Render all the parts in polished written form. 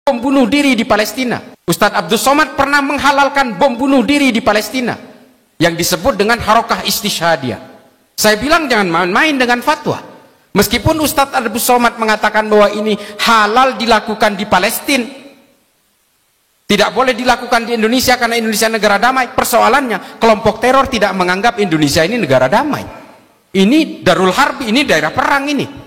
bom bunuh diri di Palestina. Ustadz Abdul Somad pernah menghalalkan bom bunuh diri di Palestina yang disebut dengan Harokah Istishhadiyah. Saya bilang jangan main-main dengan fatwa. Meskipun Ustadz Abdul Somad mengatakan bahwa ini halal dilakukan di Palestina, tidak boleh dilakukan di Indonesia karena Indonesia negara damai. Persoalannya kelompok teror tidak menganggap Indonesia ini negara damai. Ini Darul Harbi, ini daerah perang ini.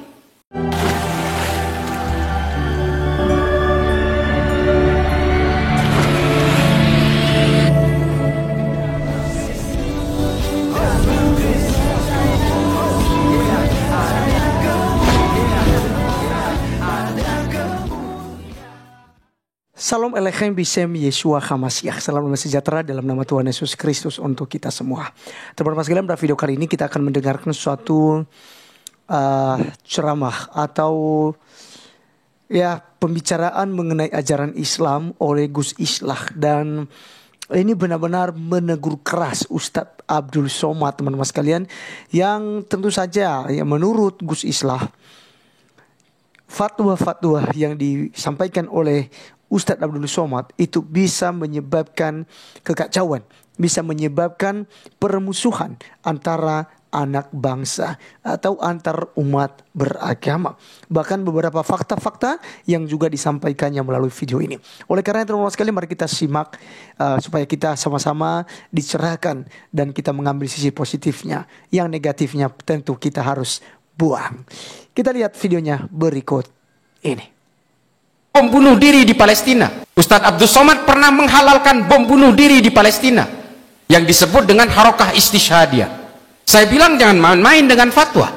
Salam Elechem Bisem Yeshua HaMashiach. Salam damai sejahtera dalam nama Tuhan Yesus Kristus untuk kita semua. Teman-teman sekalian, pada video kali ini kita akan mendengarkan suatu ceramah atau pembicaraan mengenai ajaran Islam oleh Gus Islah. Dan ini benar-benar menegur keras Ustadz Abdul Somad, teman-teman sekalian, yang tentu saja menurut Gus Islah, fatwa-fatwa yang disampaikan oleh Ustadz Abdul Somad itu bisa menyebabkan kekacauan, bisa menyebabkan permusuhan antara anak bangsa atau antar umat beragama. Bahkan beberapa fakta-fakta yang juga disampaikannya melalui video ini. Oleh karena itu, teman-teman sekalian, mari kita simak supaya kita sama-sama dicerahkan dan kita mengambil sisi positifnya. Yang negatifnya tentu kita harus buang. Kita lihat videonya berikut ini. Bom bunuh diri di Palestina. Ustadz Abdul Somad pernah menghalalkan bom bunuh diri di Palestina yang disebut dengan Harokah Istishhadiyah. Saya bilang jangan main-main dengan fatwa.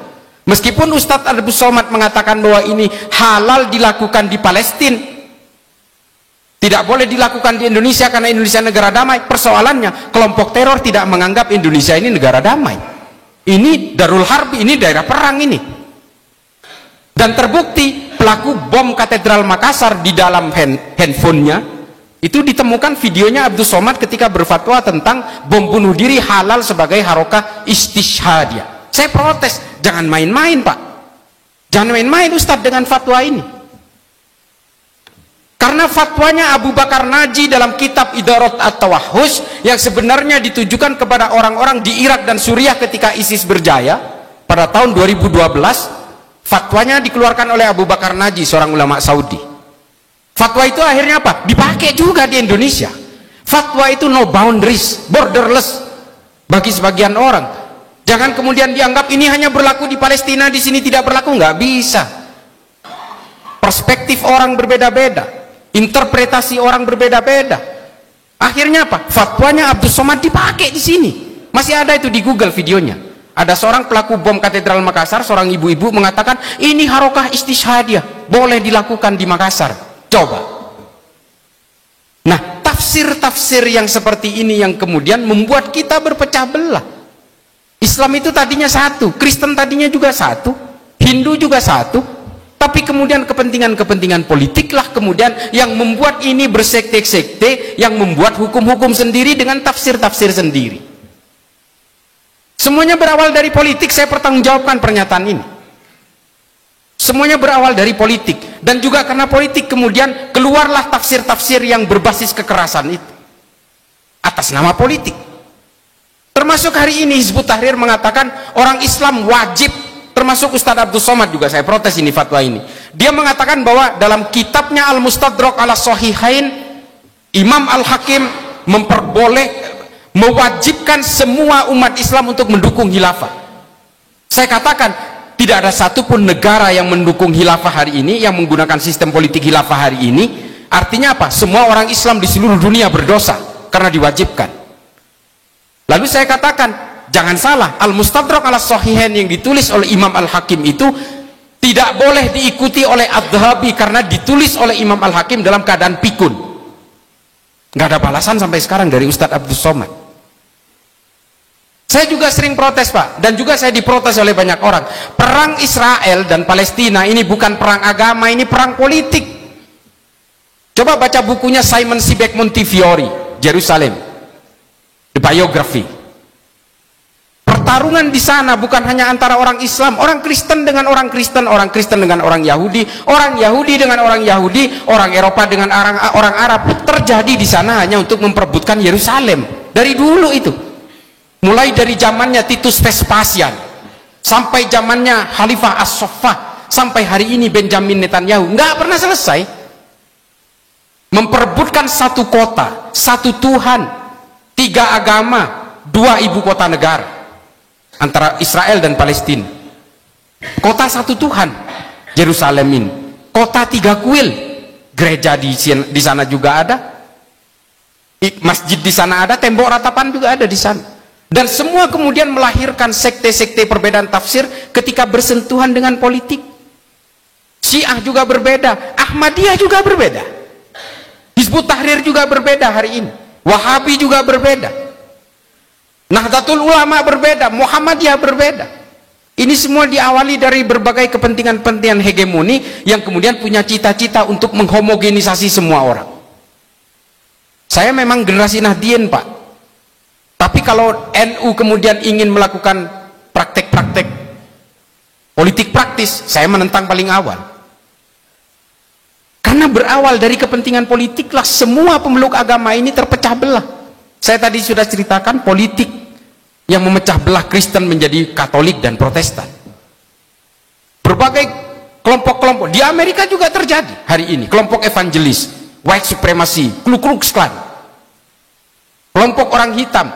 Meskipun Ustadz Abdul Somad mengatakan bahwa ini halal dilakukan di Palestina, tidak boleh dilakukan di Indonesia karena Indonesia negara damai. Persoalannya kelompok teror tidak menganggap Indonesia ini negara damai. Ini Darul Harbi, ini daerah perang ini. Dan terbukti pelaku bom Katedral Makassar di dalam handphonenya itu ditemukan videonya Abdul Somad ketika berfatwa tentang bom bunuh diri halal sebagai Harokah Istishhadiyah. Saya protes, jangan main-main Pak, jangan main-main Ustadz dengan fatwa ini. Karena fatwanya Abu Bakar Naji dalam kitab Idarat At-Tawahhus yang sebenarnya ditujukan kepada orang-orang di Irak dan Suriah ketika ISIS berjaya pada tahun 2012. Fatwanya dikeluarkan oleh Abu Bakar Naji, seorang ulama Saudi. Fatwa itu akhirnya apa? Dipakai juga di Indonesia. Fatwa itu no boundaries, borderless bagi sebagian orang. Jangan kemudian dianggap ini hanya berlaku di Palestina, di sini tidak berlaku. Nggak bisa. Perspektif orang berbeda-beda, interpretasi orang berbeda-beda. Akhirnya apa? Fatwanya Abdul Somad dipakai di sini. Masih ada itu di Google videonya. Ada seorang pelaku bom Katedral Makassar, seorang ibu-ibu mengatakan ini Harokah Istishhadiyah, boleh dilakukan di Makassar. Coba. Nah, tafsir-tafsir yang seperti ini yang kemudian membuat kita berpecah belah. Islam itu tadinya satu, Kristen tadinya juga satu, Hindu juga satu, tapi kemudian kepentingan-kepentingan politiklah kemudian yang membuat ini bersekte-sekte, yang membuat hukum-hukum sendiri dengan tafsir-tafsir sendiri. Semuanya berawal dari politik. Saya pertanggungjawabkan pernyataan ini. Semuanya berawal dari politik. Dan juga karena politik kemudian keluarlah tafsir-tafsir yang berbasis kekerasan itu atas nama politik. Termasuk hari ini Hizbut Tahrir mengatakan orang Islam wajib, termasuk Ustadz Abdul Somad juga, saya protes ini fatwa ini. Dia mengatakan bahwa dalam kitabnya Al-Mustadrak ala Sahihain, Imam Al-Hakim mewajibkan semua umat Islam untuk mendukung khilafah. Saya katakan tidak ada satupun negara yang mendukung khilafah hari ini, yang menggunakan sistem politik khilafah hari ini. Artinya apa? Semua orang Islam di seluruh dunia berdosa karena diwajibkan. Lalu saya katakan jangan salah, Al-Mustadrak ala Sahihain yang ditulis oleh Imam Al-Hakim itu tidak boleh diikuti oleh Adz-Dzahabi karena ditulis oleh Imam Al-Hakim dalam keadaan pikun. Nggak ada balasan sampai sekarang dari Ustadz Abdul Somad. Saya juga sering protes Pak, dan juga saya diprotes oleh banyak orang. Perang Israel dan Palestina ini bukan perang agama, ini perang politik. Coba baca bukunya Simon Sebag Montefiore, Jerusalem, The Biography. Pertarungan di sana bukan hanya antara orang Islam, orang Kristen dengan orang Kristen, orang Kristen dengan orang Yahudi dengan orang Yahudi, orang Eropa dengan orang Arab. Terjadi di sana hanya untuk memperebutkan Yerusalem. Dari dulu itu. Mulai dari zamannya Titus Vespasian sampai zamannya Khalifah As-Saffah, sampai hari ini Benjamin Netanyahu, nggak pernah selesai. Memperebutkan satu kota, satu Tuhan, 3 agama, 2 ibu kota negara. Antara Israel dan Palestina. Kota satu Tuhan, Yerusalem ini. Kota 3 kuil, gereja di sana juga ada, masjid di sana ada, tembok ratapan juga ada di sana. Dan semua kemudian melahirkan sekte-sekte perbedaan tafsir ketika bersentuhan dengan politik. Syiah juga berbeda, Ahmadiyah juga berbeda, Hizbut Tahrir juga berbeda hari ini, Wahabi juga berbeda, Nahdlatul Ulama berbeda, Muhammadiyah berbeda. Ini semua diawali dari berbagai kepentingan-kepentingan hegemoni yang kemudian punya cita-cita untuk menghomogenisasi semua orang. Saya memang generasi Nahdien, Pak. Tapi kalau NU kemudian ingin melakukan praktek-praktek politik praktis, saya menentang paling awal. Karena berawal dari kepentingan politiklah semua pemeluk agama ini terpecah belah. Saya tadi sudah ceritakan politik yang memecah belah Kristen menjadi Katolik dan Protestan. Berbagai kelompok-kelompok di Amerika juga terjadi hari ini. Kelompok evangelis, white supremacy, Ku Klux Klan, kelompok orang hitam,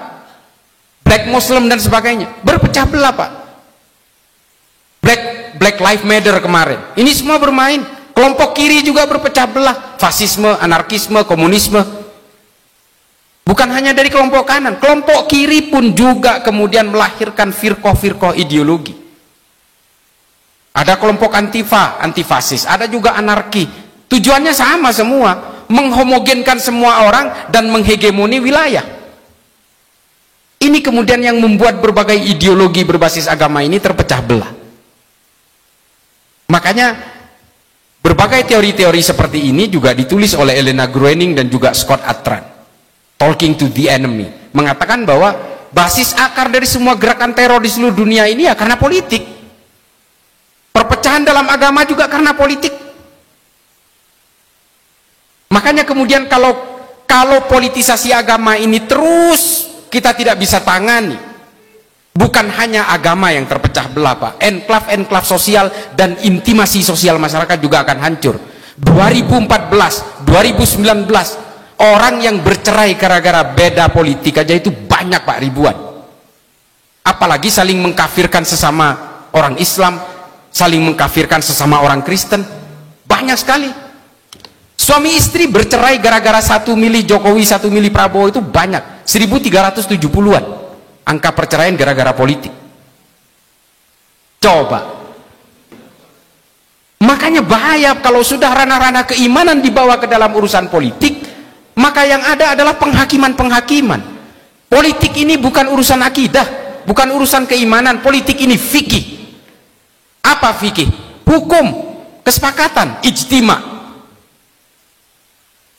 black Muslim dan sebagainya, berpecah belah, Pak. Black Lives Matter kemarin. Ini semua bermain. Kelompok kiri juga berpecah belah, fasisme, anarkisme, komunisme. Bukan hanya dari kelompok kanan, kelompok kiri pun juga kemudian melahirkan firqah-firqah ideologi. Ada kelompok antifa, antifasis, ada juga anarki. Tujuannya sama semua, menghomogenkan semua orang dan menghegemoni wilayah. Ini kemudian yang membuat berbagai ideologi berbasis agama ini terpecah belah. Makanya berbagai teori-teori seperti ini juga ditulis oleh Elena Gruening dan juga Scott Atran. Talking to the Enemy, mengatakan bahwa basis akar dari semua gerakan teror di seluruh dunia ini ya karena politik. Perpecahan dalam agama juga karena politik. Makanya kemudian kalau politisasi agama ini terus kita tidak bisa tangani, bukan hanya agama yang terpecah belah, Pak. Enklav-enklav sosial dan intimasi sosial masyarakat juga akan hancur. 2014, 2019 orang yang bercerai gara-gara beda politik aja itu banyak, Pak, ribuan. Apalagi saling mengkafirkan sesama orang Islam, saling mengkafirkan sesama orang Kristen, banyak sekali. Suami istri bercerai gara-gara satu milih Jokowi, satu milih Prabowo itu banyak, 1370-an angka perceraian gara-gara politik. Coba. Makanya bahaya kalau sudah ranah-ranah keimanan dibawa ke dalam urusan politik. Maka yang ada adalah penghakiman-penghakiman. Politik ini bukan urusan akidah, bukan urusan keimanan. Politik ini fikih. Apa fikih? Hukum, kesepakatan, ijtima.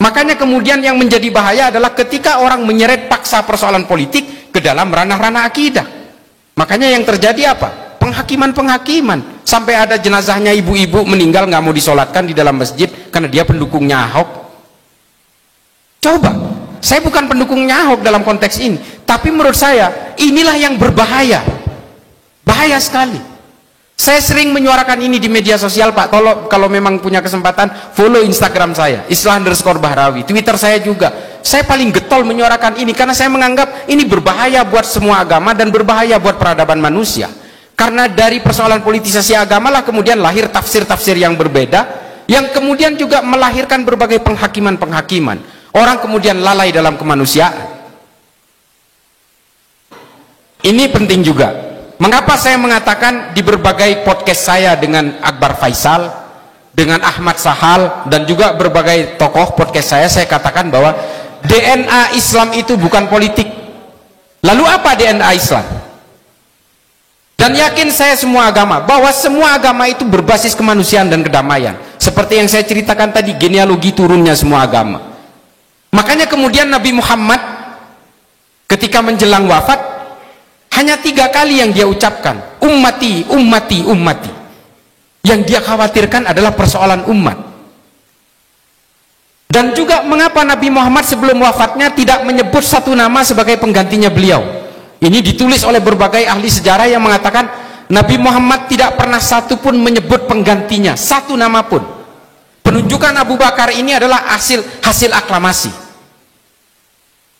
Makanya kemudian yang menjadi bahaya adalah ketika orang menyeret paksa persoalan politik ke dalam ranah-ranah akidah. Makanya yang terjadi apa? Penghakiman-penghakiman. Sampai ada jenazahnya ibu-ibu meninggal nggak mau disolatkan di dalam masjid karena dia pendukungnya Ahok. Coba, saya bukan pendukungnya Ahok dalam konteks ini, tapi menurut saya inilah yang berbahaya, bahaya sekali. Saya sering menyuarakan ini di media sosial, Pak. Kalau memang punya kesempatan, follow Instagram saya, Islah_Bahrawi, Twitter saya juga. Saya paling getol menyuarakan ini karena saya menganggap ini berbahaya buat semua agama dan berbahaya buat peradaban manusia. Karena dari persoalan politisasi agama lah kemudian lahir tafsir-tafsir yang berbeda, yang kemudian juga melahirkan berbagai penghakiman-penghakiman. Orang kemudian lalai dalam kemanusiaan. Ini penting juga. Mengapa saya mengatakan di berbagai podcast saya dengan Akbar Faisal, dengan Ahmad Sahal, dan juga berbagai tokoh podcast saya katakan bahwa DNA Islam itu bukan politik. Lalu apa DNA Islam? Dan yakin saya semua agama, bahwa semua agama itu berbasis kemanusiaan dan kedamaian. Seperti yang saya ceritakan tadi, genealogi turunnya semua agama. Makanya kemudian Nabi Muhammad ketika menjelang wafat Hanya 3 kali yang dia ucapkan, ummati, ummati, ummati. Yang dia khawatirkan adalah persoalan umat. Dan juga mengapa Nabi Muhammad sebelum wafatnya tidak menyebut satu nama sebagai penggantinya beliau. Ini ditulis oleh berbagai ahli sejarah yang mengatakan Nabi Muhammad tidak pernah satu pun menyebut penggantinya, satu nama pun. Penunjukan Abu Bakar ini adalah hasil aklamasi.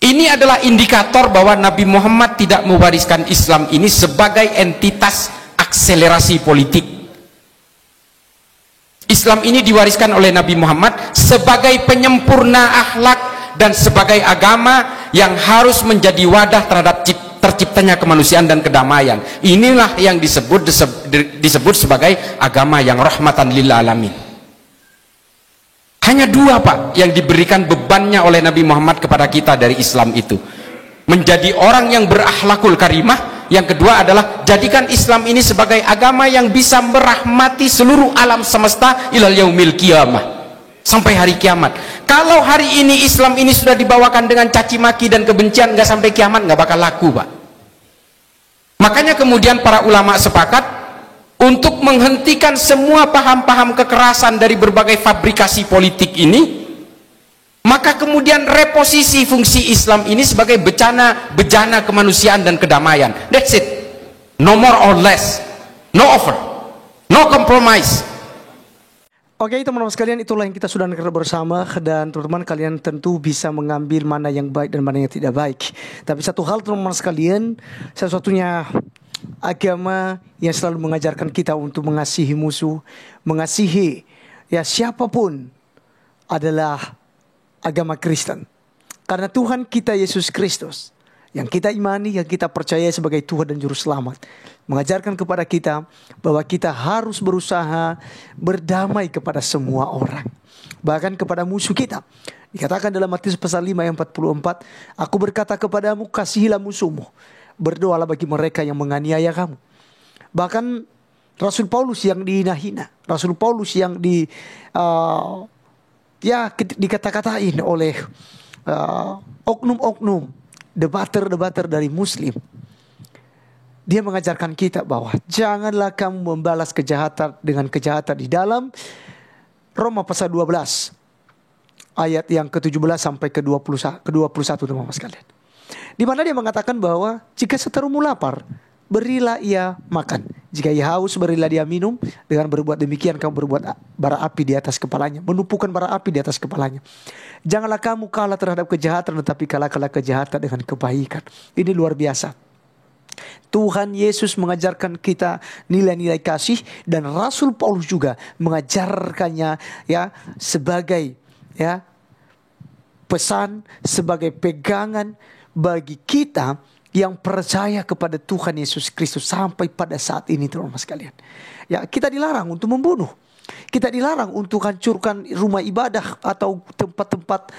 Ini adalah indikator bahwa Nabi Muhammad tidak mewariskan Islam ini sebagai entitas akselerasi politik. Islam ini diwariskan oleh Nabi Muhammad sebagai penyempurna akhlak dan sebagai agama yang harus menjadi wadah terhadap terciptanya kemanusiaan dan kedamaian. Inilah yang disebut sebagai agama yang rahmatan lil alamin. Hanya 2 Pak yang diberikan bebannya oleh Nabi Muhammad kepada kita dari Islam itu. Menjadi orang yang berakhlakul karimah. Yang kedua adalah jadikan Islam ini sebagai agama yang bisa merahmati seluruh alam semesta ilal yaumil qiyamah, sampai hari kiamat. Kalau hari ini Islam ini sudah dibawakan dengan caci maki dan kebencian, nggak sampai kiamat nggak bakal laku Pak. Makanya kemudian para ulama sepakat untuk menghentikan semua paham-paham kekerasan dari berbagai fabrikasi politik ini, maka kemudian reposisi fungsi Islam ini sebagai bejana kemanusiaan dan kedamaian. That's it. No more or less. No offer. No compromise. Oke teman-teman sekalian, itulah yang kita sudah dengar bersama. Dan teman-teman kalian tentu bisa mengambil mana yang baik dan mana yang tidak baik. Tapi satu hal teman-teman sekalian, satu-satunya agama yang selalu mengajarkan kita untuk mengasihi musuh, mengasihi ya siapapun, adalah agama Kristen. Karena Tuhan kita Yesus Kristus yang kita imani, yang kita percaya sebagai Tuhan dan Juru Selamat, mengajarkan kepada kita bahwa kita harus berusaha berdamai kepada semua orang, bahkan kepada musuh kita. Dikatakan dalam Matius pasal 5 ayat 44, aku berkata kepadamu, kasihilah musuhmu, berdoalah bagi mereka yang menganiaya kamu. Bahkan Rasul Paulus yang dihina-hina, Rasul Paulus yang dikata-katain oleh oknum-oknum, debater-debater dari Muslim. Dia mengajarkan kita bahwa janganlah kamu membalas kejahatan dengan kejahatan. Di dalam Roma pasal 12 ayat yang ke-17 sampai ke-21 teman-teman sekalian. Di mana dia mengatakan bahwa jika seterumu lapar, berilah ia makan. Jika ia haus, berilah dia minum. Dengan berbuat demikian kamu berbuat bara api di atas kepalanya, menumpukan bara api di atas kepalanya. Janganlah kamu kalah terhadap kejahatan, tetapi kalahkanlah kejahatan dengan kebaikan. Ini luar biasa. Tuhan Yesus mengajarkan kita nilai-nilai kasih, dan Rasul Paulus juga mengajarkannya ya sebagai ya pesan, sebagai pegangan bagi kita yang percaya kepada Tuhan Yesus Kristus sampai pada saat ini teman-teman sekalian. Ya, kita dilarang untuk membunuh. Kita dilarang untuk hancurkan rumah ibadah atau tempat-tempat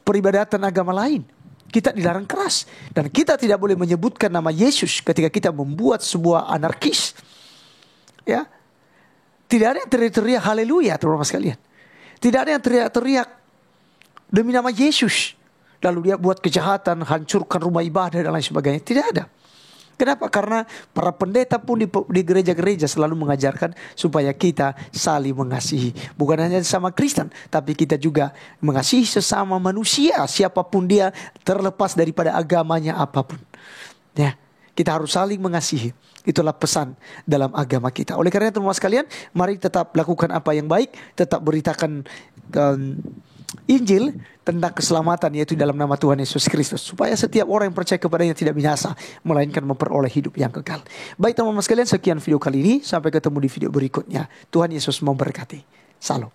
peribadatan agama lain. Kita dilarang keras. Dan kita tidak boleh menyebutkan nama Yesus ketika kita membuat sebuah anarkis. Ya, tidak ada yang teriak-teriak haleluya teman-teman sekalian. Tidak ada yang teriak-teriak demi nama Yesus, lalu dia buat kejahatan, hancurkan rumah ibadah dan lain sebagainya. Tidak ada. Kenapa? Karena para pendeta pun di gereja-gereja selalu mengajarkan supaya kita saling mengasihi. Bukan hanya sesama Kristen, tapi kita juga mengasihi sesama manusia, siapapun dia, terlepas daripada agamanya apapun. Ya, kita harus saling mengasihi. Itulah pesan dalam agama kita. Oleh karena itu teman-teman sekalian, mari tetap lakukan apa yang baik, tetap beritakan Injil tentang keselamatan, yaitu dalam nama Tuhan Yesus Kristus, supaya setiap orang yang percaya kepadanya tidak binasa, melainkan memperoleh hidup yang kekal. Baik teman-teman sekalian, sekian video kali ini. Sampai ketemu di video berikutnya. Tuhan Yesus memberkati. Salam.